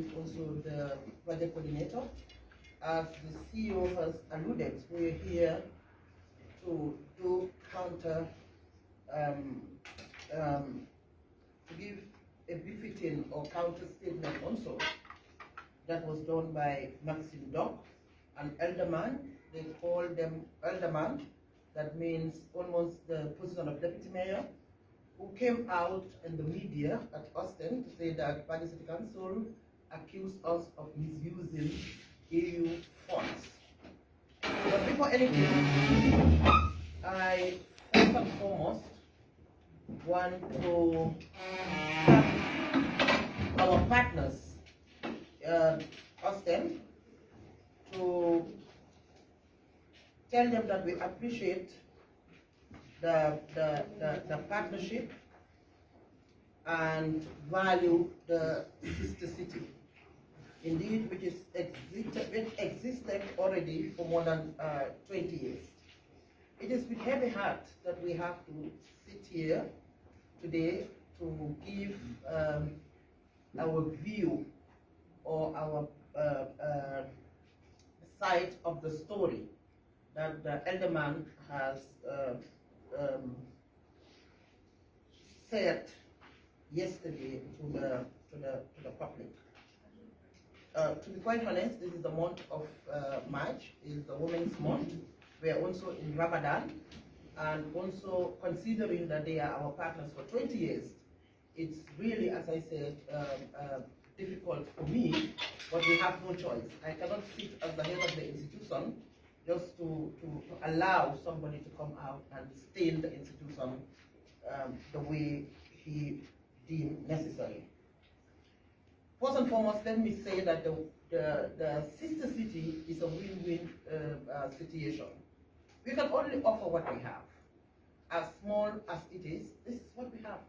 is also the project coordinator. As the CEO has alluded, we're here to do counter, to give a befitting or counter statement also that was done by Maxime Doc, an elderman. They call them elderman. That means almost the position of deputy mayor, who came out in the media at Austin to say that Bani City Council accused us of misusing EU funds. But before anything, I first and foremost want to thank our partners, Austin, to tell them that we appreciate the partnership and value the sister city, indeed, which existed already for more than 20 years. It is with heavy heart that we have to sit here today to give our view or our side of the story that the elderman has said yesterday to the public. To be quite honest, this is the month of March, is the Women's Month. We are also in Ramadan, and also considering that they are our partners for 20 years, it's really, as I said, difficult for me, but we have no choice. I cannot sit as the head of the institution just to allow somebody to come out and stain the institution the way he deemed necessary. First and foremost, let me say that the sister city is a win-win situation. We can only offer what we have. As small as it is, this is what we have.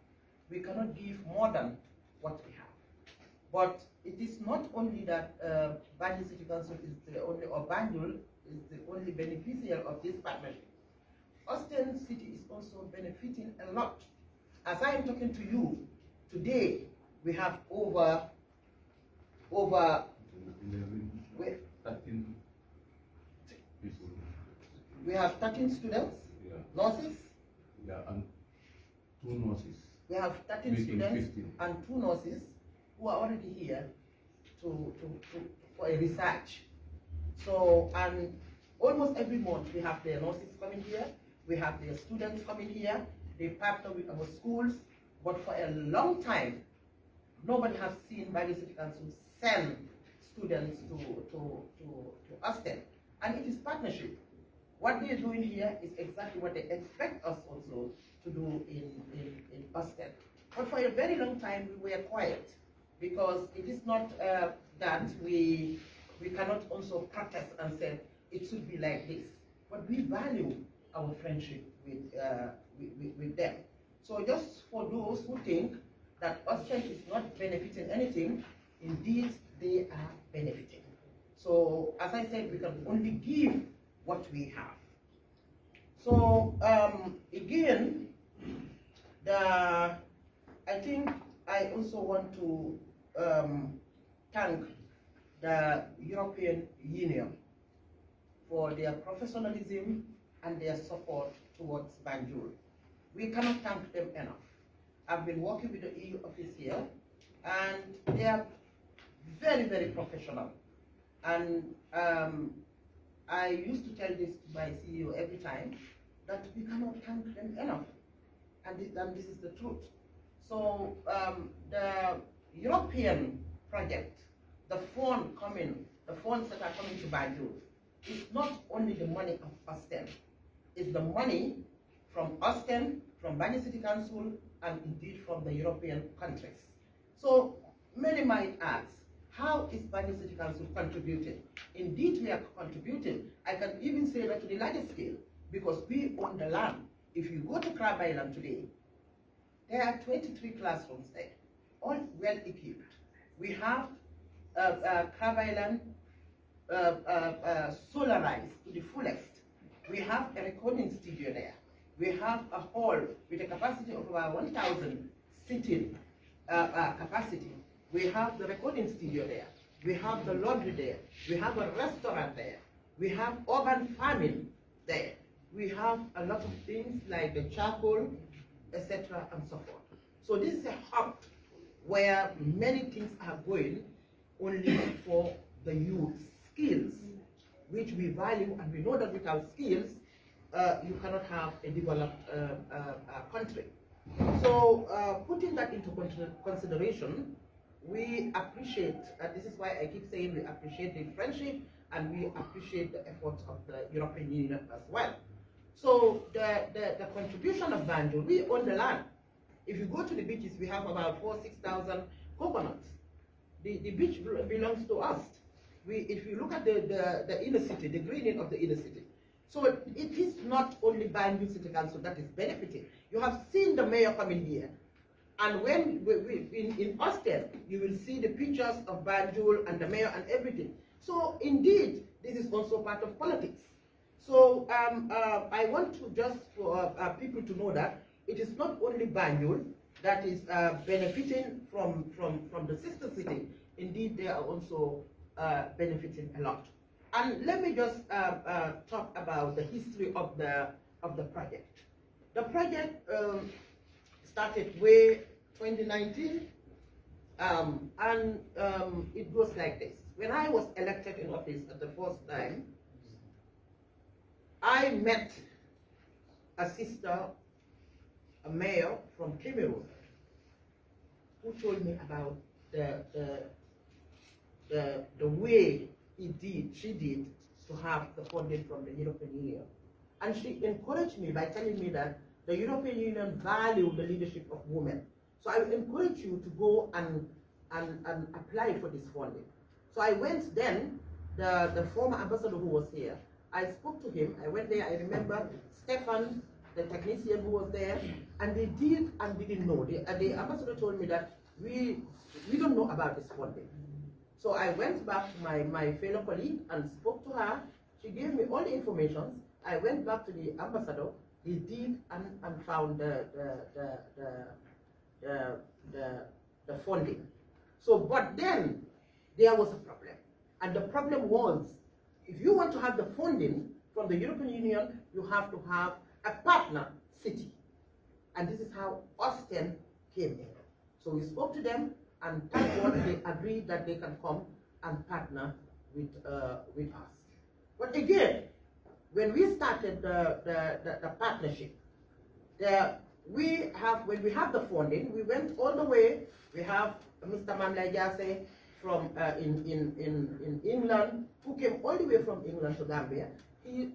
We cannot give more than what we have. But it is not only that Banjul City Council is the only, or Banjul is the only beneficiary of this partnership. Austin City is also benefiting a lot. As I am talking to you today, we have over 13 people. We have 13 students, nurses. Yeah, and 2 nurses. We have 13 students 15. And 2 nurses who are already here for a research. So, and almost every month we have their nurses coming here, we have their students coming here, they partner with our schools, but for a long time, nobody has seen Banjul City Council send students to Austin. And it is partnership. What they're doing here is exactly what they expect us also to do in Austin. But for a very long time, we were quiet, because it is not that we cannot also protest and say it should be like this. But we value our friendship with them. So just for those who think that Austin is not benefiting anything, indeed they are benefiting. So as I said, we can only give what we have. So again, I think I also want to thank the European Union for their professionalism and their support towards Banjul. We cannot thank them enough. I've been working with the EU office here, and they are very, very professional. And I used to tell this to my CEO every time, that we cannot thank them enough. And this is the truth. So the European project, the funds that are coming to Banjul, is not only the money of Austin, it's the money from Austin, from Banjul City Council, and indeed from the European countries. So many might ask, how is Banjul City Council contributing? Indeed, we are contributing. I can even say that to the largest scale, because we own the land. If you go to Crab Island today, there are 23 classrooms there, all well equipped. We have Crab Island solarized to the fullest. We have a recording studio there. We have a hall with a capacity of about 1,000 seating capacity. We have the recording studio there. We have the laundry there. We have a restaurant there. We have urban farming there. We have a lot of things like the charcoal, etc., and so forth. So this is a hub where many things are going only for the youth skills, which we value, and we know that without skills, you cannot have a developed country. So putting that into consideration, we appreciate, this is why I keep saying we appreciate the friendship and we appreciate the efforts of the European Union as well. So the contribution of Banjul, we own the land. If you go to the beaches, we have about 6,000 coconuts. The beach belongs to us. If you look at the inner city, the greening of the inner city. So it is not only Banjul City Council that is benefiting. You have seen the mayor coming here. And when in Austin, you will see the pictures of Banjul and the mayor and everything. So indeed, this is also part of politics. So I want to just for people to know that it is not only Banjul that is benefiting from the sister city. Indeed, they are also benefiting a lot. And let me just talk about the history of the project. The project started way 2019, and it goes like this. When I was elected in office at the first time, I met a sister, a mayor from Cameroon, who told me about the way she did to have the funding from the European Union. And she encouraged me by telling me that the European Union values the leadership of women. So I encourage you to go and apply for this funding. So I went then, the former ambassador who was here, I spoke to him, I went there, I remember Stefan, the technician who was there, and they did and didn't know. The ambassador told me that we don't know about this funding. So I went back to my fellow colleague and spoke to her. She gave me all the information. I went back to the ambassador. He did and found the funding. So, but then there was a problem. And the problem was, if you want to have the funding from the European Union, you have to have a partner city. And this is how Austin came in. So we spoke to them, and thank God they agreed that they can come and partner with us. But again, when we started the partnership, when we have the funding, we went all the way. We have Mr. Malick from in England, who came all the way from England to Gambia. He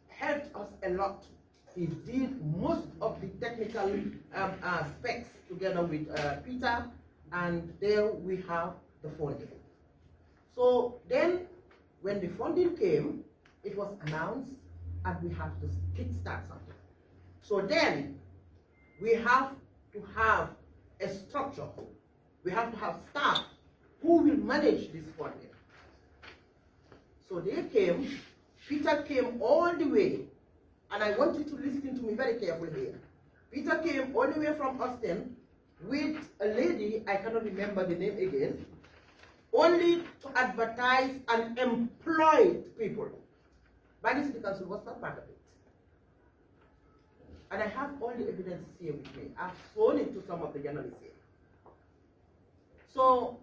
helped us a lot. He did most of the technical specs together with Peter, and there we have the funding. So then, when the funding came, it was announced, and we have to kickstart something. So then, we have to have a structure. We have to have staff who will manage this funding. So they came, Peter came all the way, and I want you to listen to me very carefully here. Peter came all the way from Austin with a lady, I cannot remember the name again, only to advertise and employ people. Banjul City Council was not part of it. And I have all the evidences here with me. I've shown it to some of the journalists here. So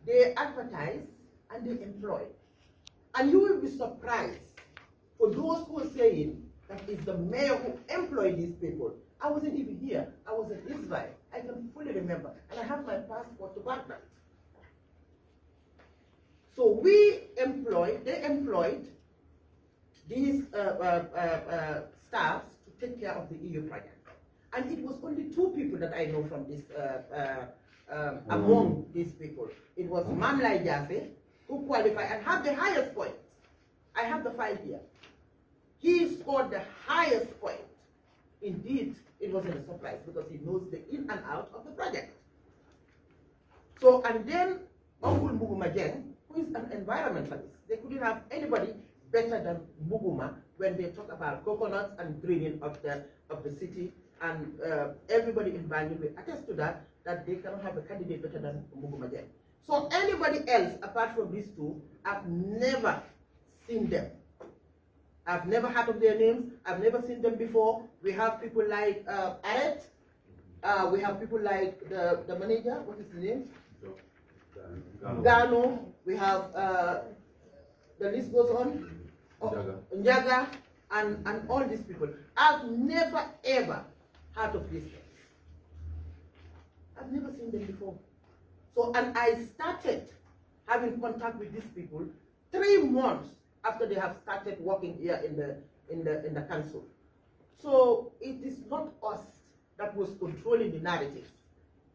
they advertise and they employ. And you will be surprised for those who are saying that it's the mayor who employed these people. I wasn't even here. I was in Israel. I can fully remember. And I have my passport to back that. So they employed these staffs to take care of the EU project. And it was only 2 people that I know from this, among these people. It was Malick, who qualified and had the highest point. I have the 5 here. He scored the highest point. Indeed, it wasn't a surprise because he knows the in and out of the project. So, and then Uncle Mbuguma, who is an environmentalist, they couldn't have anybody better than Mbuguma when they talk about coconuts and greening of the city. And everybody in Banjul will attest to that. that they cannot have a candidate better than Mbuguma. So anybody else apart from these two, I've never seen them. I've never heard of their names. I've never seen them before. We have people like Aret. We have people like the manager. What is his name? Gano. We have the list goes on. Njaga and all these people. I've never ever heard of these things. I've never seen them before. So, and I started having contact with these people 3 months after they have started working here in the council. So it is not us that was controlling the narrative.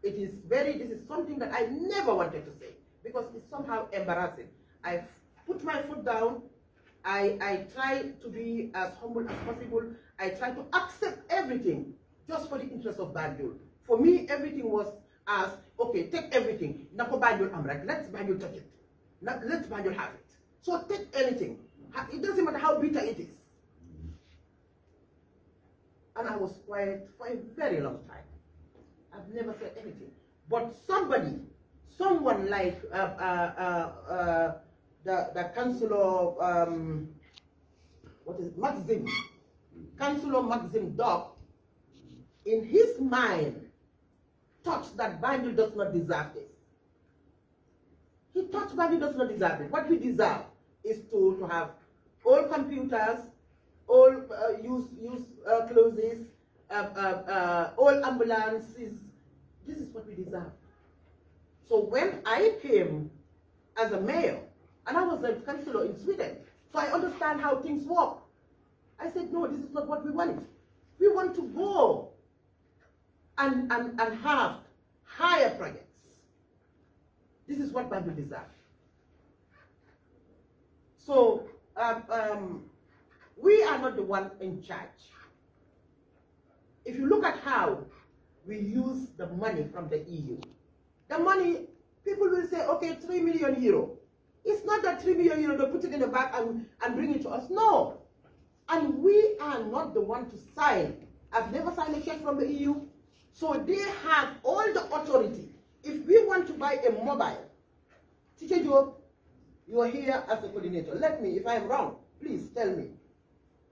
This is something that I never wanted to say because it's somehow embarrassing. I put my foot down. I try to be as humble as possible. I try to accept everything just for the interest of Banjul. For me, everything was as, okay, take everything. Nako Banjul Amrak, let's Banjul touch it. Let's Banjul have it. So take anything. It doesn't matter how bitter it is. And I was quiet for a very long time. I've never said anything. But someone like the councillor, 𝒂𝒄𝒄𝒏, Councillor 𝒂𝒄𝒏 Doc, in his mind, thought that Banjul does not deserve this. He thought Banjul does not deserve it. What we deserve is to have all computers, all use clothes, all ambulances. This is what we deserve. So when I came as a mayor, and I was a councillor in Sweden, so I understand how things work. I said, no, this is not what we want. We want to go and have higher projects. This is what Banjul deserves. So we are not the one in charge. If you look at how we use the money from the EU, the money, people will say, okay, 3 million euro. It's not that 3 million euro, they put it in the bag and bring it to us. No. And we are not the one to sign. I've never signed a check from the EU. So they have all the authority. If we want to buy a mobile, Teacher Job, you are here as a coordinator. Let me, if I'm wrong, please tell me.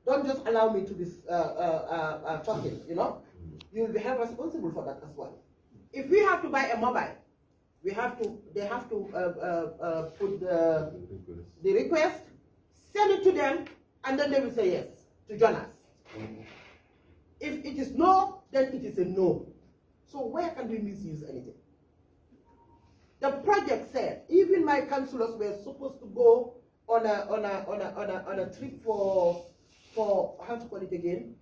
Don't just allow me to be talking, you know. You will be held responsible for that as well. If we have to buy a mobile, they have to put the request, send it to them, and then they will say yes to join us. If it is no, then it is a no. So where can we misuse anything? The project said even my councillors were supposed to go on a trip for how to call it again,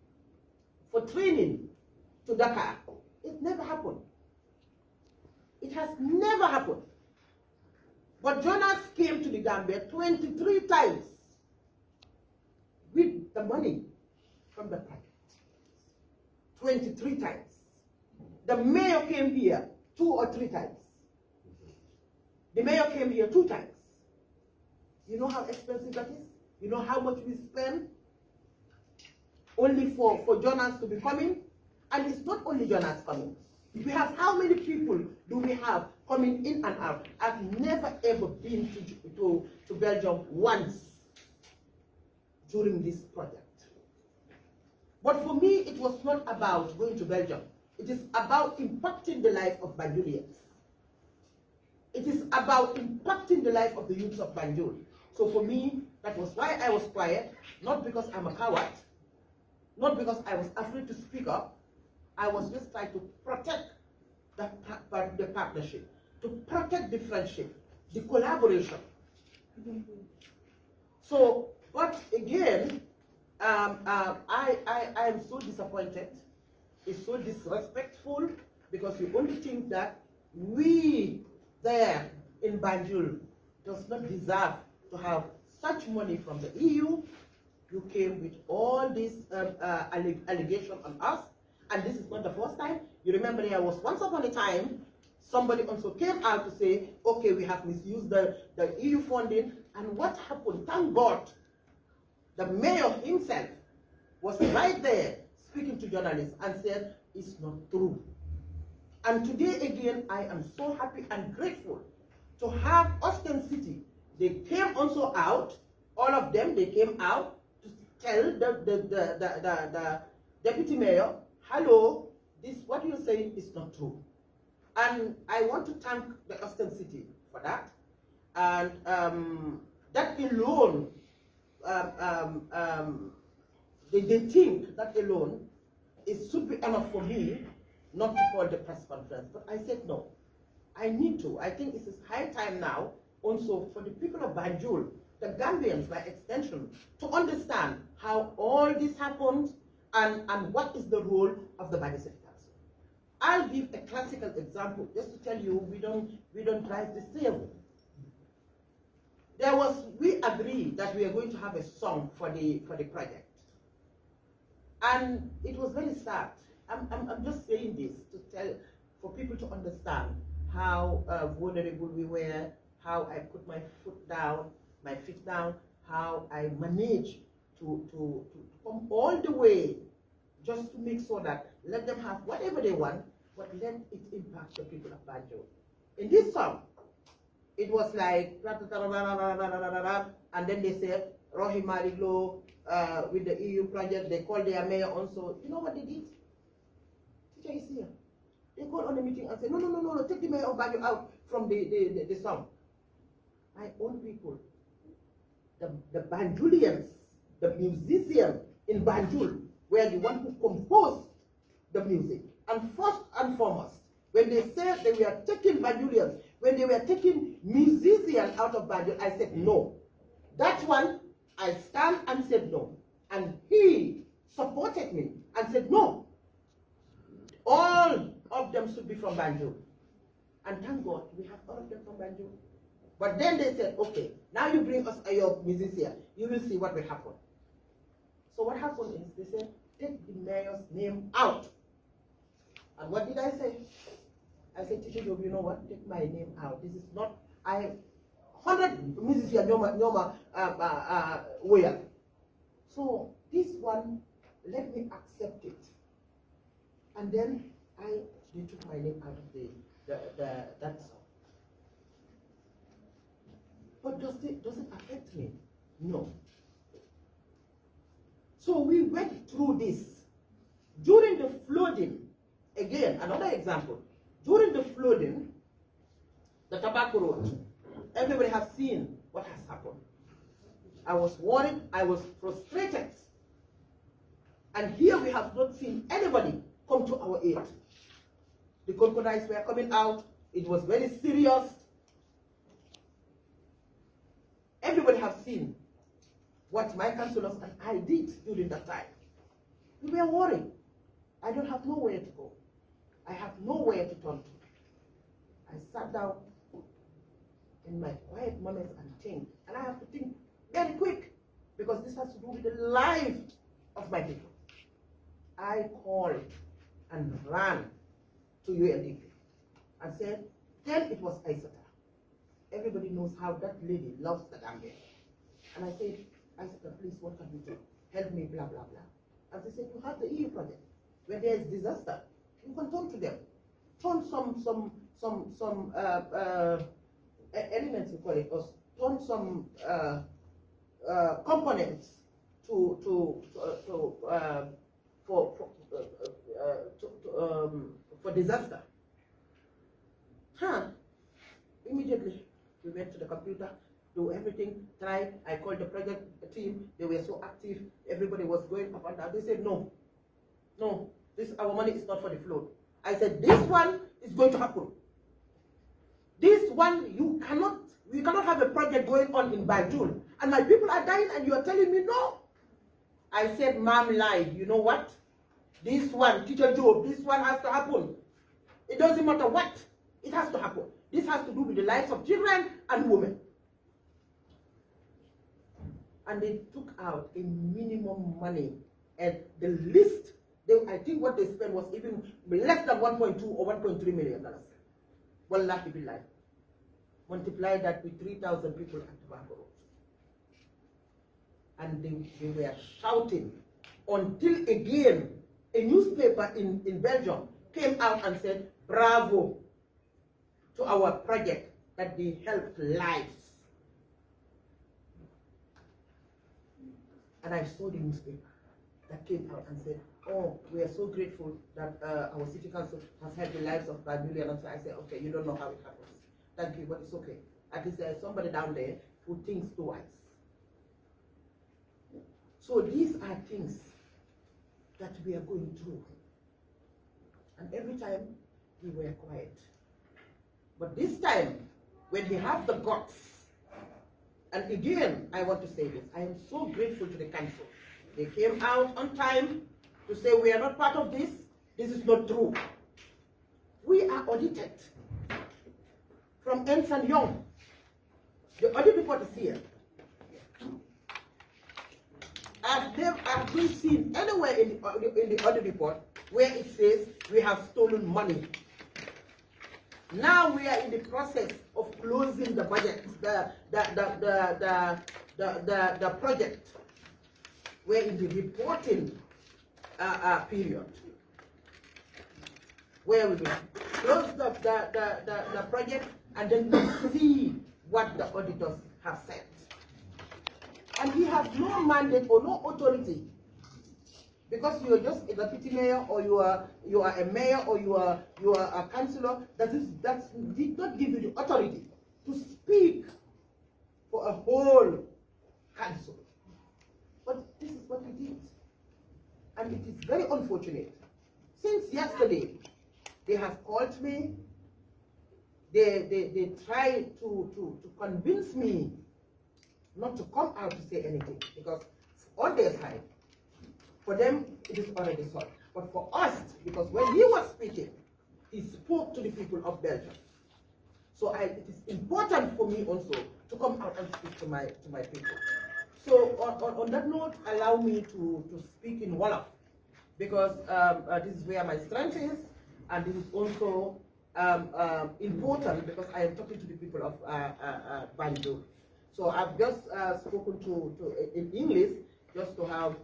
for training to Dakar. It never happened. It has never happened. But Jonas came to the Gambia 23 times with the money from the project. 23 times. The mayor came here 2 or 3 times. The mayor came here 2 times. You know how expensive that is? You know how much we spend only for Jonas to be coming? And it's not only Jonas coming. We have, how many people do we have coming in and out? I've never ever been to Belgium once during this project. But for me, it was not about going to Belgium. It is about impacting the life of Banjulians. It is about impacting the life of the youths of Banjul. So for me, that was why I was quiet, not because I'm a coward, not because I was afraid to speak up. I was just trying to protect the partnership, to protect the friendship, the collaboration. So, but again, I am so disappointed. It's so disrespectful because you only think that we there in Banjul does not deserve to have such money from the EU. You came with all this allegation on us, and this is not the first time. You remember there was once upon a time, somebody also came out to say, okay, we have misused the EU funding, and what happened? Thank God, the mayor himself was right there speaking to journalists and said, it's not true. And today again, I am so happy and grateful to have Austin City. They came also out, all of them, they came out to tell the deputy mayor, hello, this what you're saying is not true. And I want to thank the Austin City for that. And that alone, they think that alone, it should be enough for me not to call the press conference. But I said no, I need to. I think it is high time now also for the people of Banjul, the Gambians by extension, to understand how all this happens and what is the role of the Banjul City Council. I'll give a classical example just to tell you we don't drive this table. We agreed that we are going to have a song for the project. And it was very sad. I'm just saying this to for people to understand how vulnerable we were, how I put my feet down, how I managed to come all the way just to make sure that let them have whatever they want, but let it impact the people of Banjul. In this song, it was like, and then they said, Rohey, Malick, Lowe, with the EU project, they called their mayor also. You know what they did? Teacher is here. They called on the meeting and said, no, take the mayor of Banjul out from the song. My own people, the Banjulians, the musicians in Banjul, were the one who composed the music. And first and foremost, when they said they were taking Banjulians, when they were taking musicians out of Banjul, I said no. That one, I stand and said no. And he supported me and said no. All of them should be from Banjul. And thank God, we have all of them from Banjul. But then they said, okay, now you bring us your musician, you will see what will happen. So what happened is they said, take the mayor's name out. And what did I say? I said, Teacher Job, you know what? Take my name out. This is not, 100 musicians, way. So this one, let me accept it. And then they took my name out of that song. But does it affect me? No. So we went through this. During the flooding, again, another example. During the flooding, the Tobacco Road, everybody has seen what has happened. I was worried, I was frustrated. And here we have not seen anybody come to our aid. The crocodiles were coming out, it was very serious. Everybody has seen what my councillors and I did during that time. We were worried. I don't have nowhere to go. I have nowhere to turn to. I sat down in my quiet moments and think. And I have to think very quick because this has to do with the life of my people. I called and ran to UNDP and said, then it was Aissata. Everybody knows how that lady loves the Gambia. And I said, Aissata, please, what can we do? Help me, blah, blah, blah. And they said, you have the EU project. When there is disaster, you can turn to them. Turn some elements, we call it, or turn some components for disaster. Immediately, we went to the computer, do everything, try. I called the project team. They were so active. Everybody was going up and down. They said, no, our money is not for the flood. I said, this one is going to happen. This one, we cannot have a project going on in Banjul. And my people are dying and you are telling me no. I said, ma'am lied. You know what? This one, Teacher Job, this one has to happen. It doesn't matter what. It has to happen. This has to do with the lives of children and women. And they took out a minimum money. And the list, I think what they spent was even less than 1.2 or 1.3 million dollars. Wallahi billahi. Multiply that with 3,000 people at Tobacco Road. And they were shouting until again a newspaper in Belgium came out and said, bravo to our project that they helped lives. And I saw the newspaper that came out and said, oh, we are so grateful that our city council has helped the lives of 5 million. And so I said, okay, you don't know how it happens. Thank you, but it's okay. At least there's somebody down there who thinks twice. So these are things that we are going through. And every time we were quiet. But this time, when we have the guts, and again, I want to say this, I am so grateful to the council. They came out on time to say we are not part of this. This is not true. We are audited from Ernst & Young. The audit report is here. I've been seen anywhere in the audit report where it says we have stolen money. Now we are in the process of closing the budget, the project. We're in the reporting period, where we will close the project and then we see what the auditors have said. And we have no mandate or no authority, because you are just a deputy mayor, or you are a mayor, or you are a councillor. That did not give you the authority to speak for a whole council. But this is what we did, and it is very unfortunate. Since yesterday, they have called me. They tried to convince me not to come out to say anything, because on their side, for them, it is already solved. But for us, because when he was speaking, he spoke to the people of Belgium. So it is important for me also to come out and speak to my people. So on that note, allow me to speak in Wolof, because this is where my strength is, and this is also important because I am talking to the people of Banjul. So I've just spoken in English, just to have,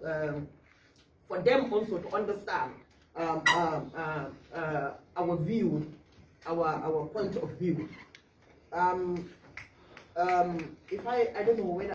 for them also to understand our view, our point of view. If I don't know whether